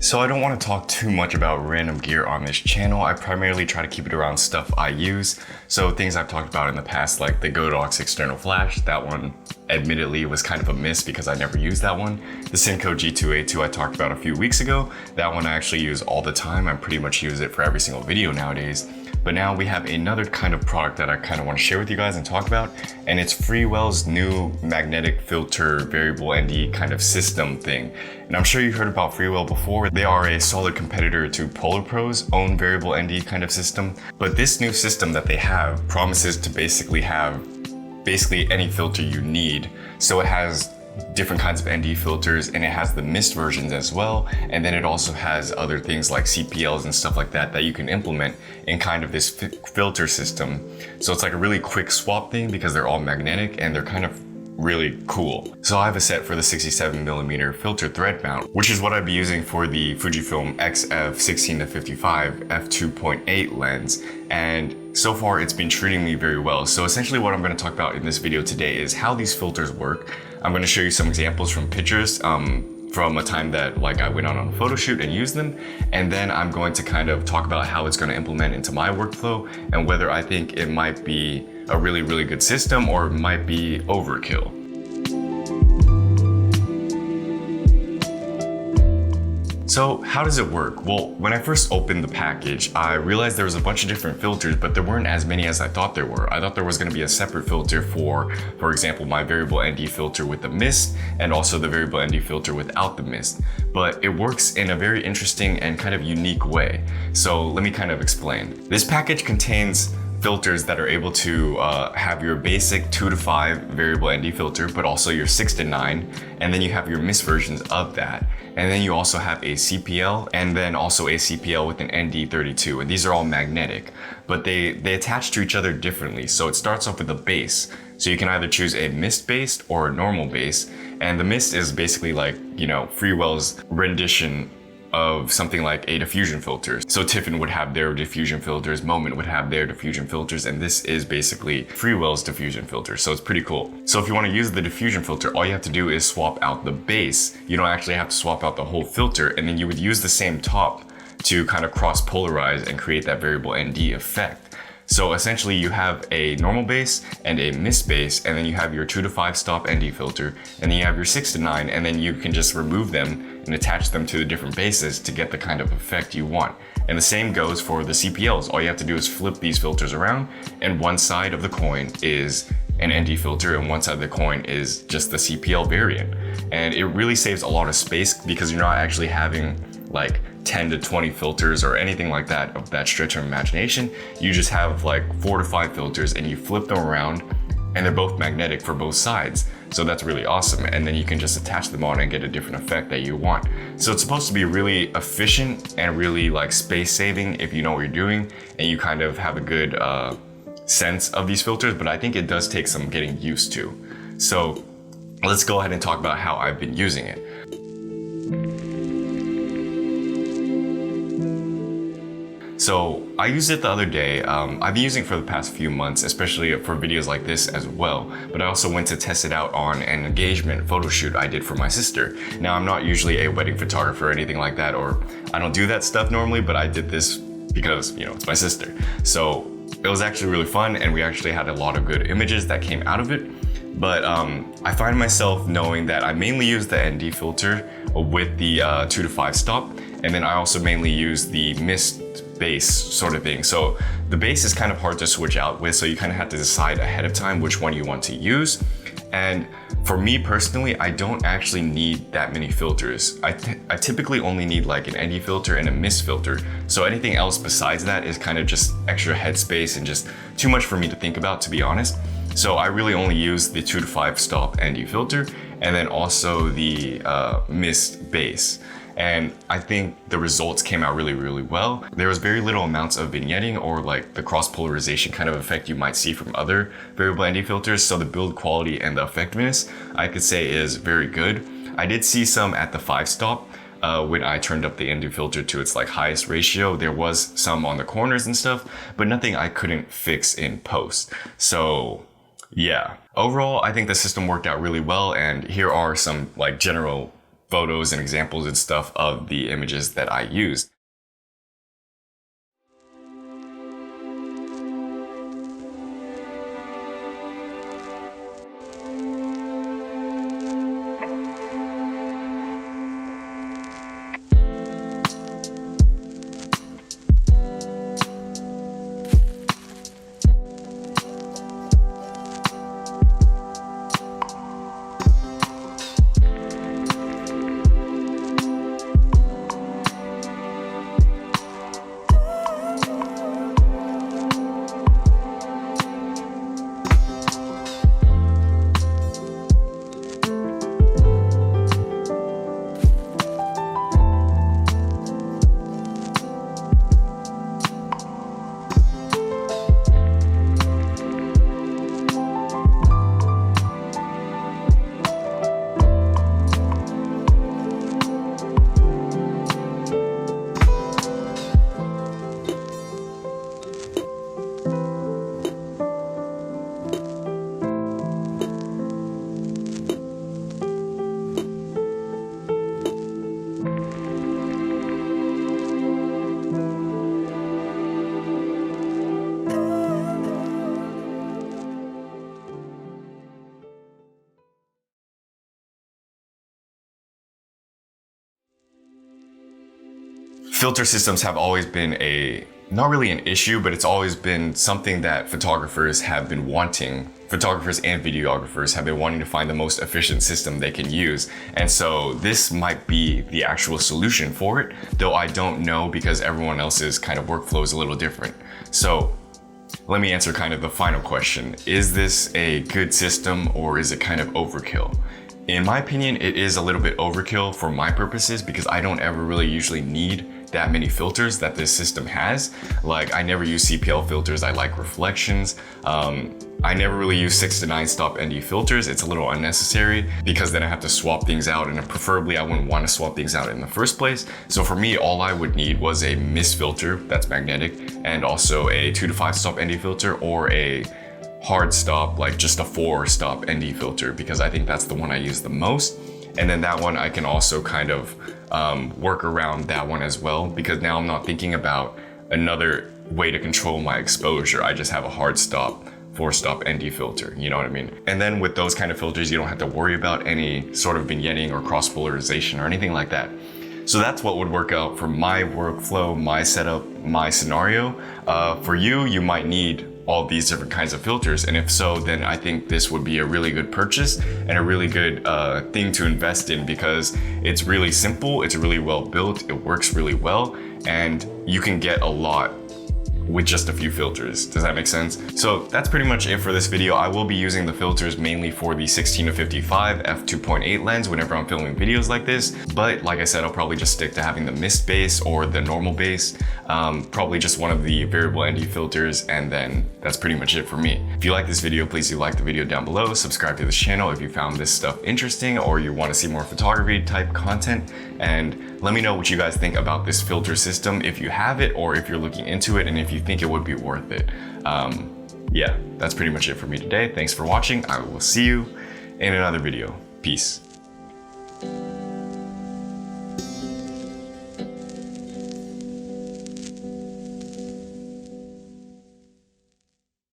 So I don't want to talk too much about random gear on this channel. I primarily try to keep it around stuff I use. So things I've talked about in the past, like the Godox external flash, that one admittedly was kind of a miss because I never used that one. The Synco G2A2 I talked about a few weeks ago, that one I actually use all the time. I pretty much use it for every single video nowadays. But now we have another kind of product that I kind of want to share with you guys and talk about, and it's Freewell's new magnetic filter variable ND kind of system thing. And I'm sure you've heard about Freewell before. They are a solid competitor to Polar Pro's own variable ND kind of system. But this new system that they have promises to basically have any filter you need. So it has different kinds of ND filters, and it has the mist versions as well, and then it also has other things like CPLs and stuff like that that you can implement in kind of this filter system. So it's like a really quick swap thing because they're all magnetic and they're kind of really cool. So I have a set for the 67mm filter thread mount, which is what I'd be using for the Fujifilm XF16-55 f2.8 lens, and so far it's been treating me very well. So essentially what I'm going to talk about in this video today is how these filters work. I'm going to show you some examples from pictures from a time that I went on a photo shoot and used them, and then I'm going to kind of talk about how it's going to implement into my workflow and whether I think it might be a really good system or it might be overkill. So how does it work? Well, when I first opened the package, I realized there was a bunch of different filters, but there weren't as many as I thought there were. I thought there was going to be a separate filter for example, my variable ND filter with the mist and also the variable ND filter without the mist. But it works in a very interesting and kind of unique way. So let me kind of explain. This package contains filters that are able to have your basic 2 to 5 variable ND filter, but also your 6 to 9, and then you have your mist versions of that. And then you also have a CPL, and then also a CPL with an ND32, and these are all magnetic, but they attach to each other differently. So it starts off with a base. So you can either choose a mist based or a normal base, and the mist is basically like, Freewell's rendition of something like a diffusion filter. So Tiffin would have their diffusion filters, Moment would have their diffusion filters, and this is basically Freewell's diffusion filter. So it's pretty cool. So if you want to use the diffusion filter, all you have to do is swap out the base. You don't actually have to swap out the whole filter, and then you would use the same top to kind of cross polarize and create that variable ND effect. So essentially you have a normal base and a mist base, and then you have your 2 to 5 stop ND filter, and then you have your 6 to 9, and then you can just remove them and attach them to the different bases to get the kind of effect you want. And the same goes for the CPLs. All you have to do is flip these filters around, and one side of the coin is an ND filter and one side of the coin is just the CPL variant. And it really saves a lot of space because you're not actually having like 10 to 20 filters or anything like that of that stretch of imagination. You just have like 4 to 5 filters and you flip them around, and they're both magnetic for both sides. So that's really awesome. And then you can just attach them on and get a different effect that you want. So it's supposed to be really efficient and really like space saving if you know what you're doing and you kind of have a good sense of these filters, but I think it does take some getting used to. So let's go ahead and talk about how I've been using it. So I used it the other day. I've been using it for the past few months, especially for videos like this as well. But I also went to test it out on an engagement photo shoot I did for my sister. Now, I'm not usually a wedding photographer or anything like that, or I don't do that stuff normally, but I did this because, it's my sister. So it was actually really fun, and we actually had a lot of good images that came out of it. But I find myself knowing that I mainly use the ND filter with the 2 to 5 stop, and then I also mainly use the mist base sort of thing. So the base is kind of hard to switch out with, so you kind of have to decide ahead of time which one you want to use. And for me personally, I don't actually need that many filters. I typically only need like an ND filter and a mist filter. So anything else besides that is kind of just extra headspace and just too much for me to think about, to be honest. So I really only use the 2 to 5 stop ND filter and then also the mist base. And I think the results came out really well. There was very little amounts of vignetting or like the cross polarization kind of effect you might see from other variable ND filters. So the build quality and the effectiveness, I could say, is very good. I did see some at the 5 stop when I turned up the ND filter to its like highest ratio. There was some on the corners and stuff, but nothing I couldn't fix in post. So yeah, overall, I think the system worked out really well. And here are some like general photos and examples and stuff of the images that I used. Filter systems have always been not really an issue, but it's always been something that photographers have been wanting. Photographers and videographers have been wanting to find the most efficient system they can use. And so this might be the actual solution for it, though I don't know because everyone else's kind of workflow is a little different. So let me answer kind of the final question. Is this a good system or is it kind of overkill? In my opinion, it is a little bit overkill for my purposes because I don't ever really usually need that many filters that this system has. Like, I never use CPL filters. I like reflections. I never really use 6 to 9 stop ND filters. It's a little unnecessary because then I have to swap things out, and preferably I wouldn't want to swap things out in the first place. So for me, all I would need was a mist filter that's magnetic and also a 2 to 5 stop ND filter or a hard stop, like just a 4 stop ND filter, because I think that's the one I use the most. And then that one I can also kind of work around that one as well, because now I'm not thinking about another way to control my exposure. I just have a hard stop 4 stop ND filter, you know what I mean? And then with those kind of filters, you don't have to worry about any sort of vignetting or cross polarization or anything like that. So that's what would work out for my workflow, my setup, my scenario. For you, you might need all these different kinds of filters, and if so, then I think this would be a really good purchase and a really good thing to invest in, because it's really simple, it's really well built, it works really well, and you can get a lot with just a few filters. Does that make sense? So that's pretty much it for this video. I will be using the filters mainly for the 16 to 55 f2.8 lens whenever I'm filming videos like this. But like I said, I'll probably just stick to having the mist base or the normal base, probably just one of the variable ND filters, and then that's pretty much it for me. If you like this video, please do like the video down below, subscribe to this channel if you found this stuff interesting or you want to see more photography type content, and let me know what you guys think about this filter system, if you have it or if you're looking into it and if you think it would be worth it. Yeah, that's pretty much it for me today. Thanks for watching. I will see you in another video. Peace.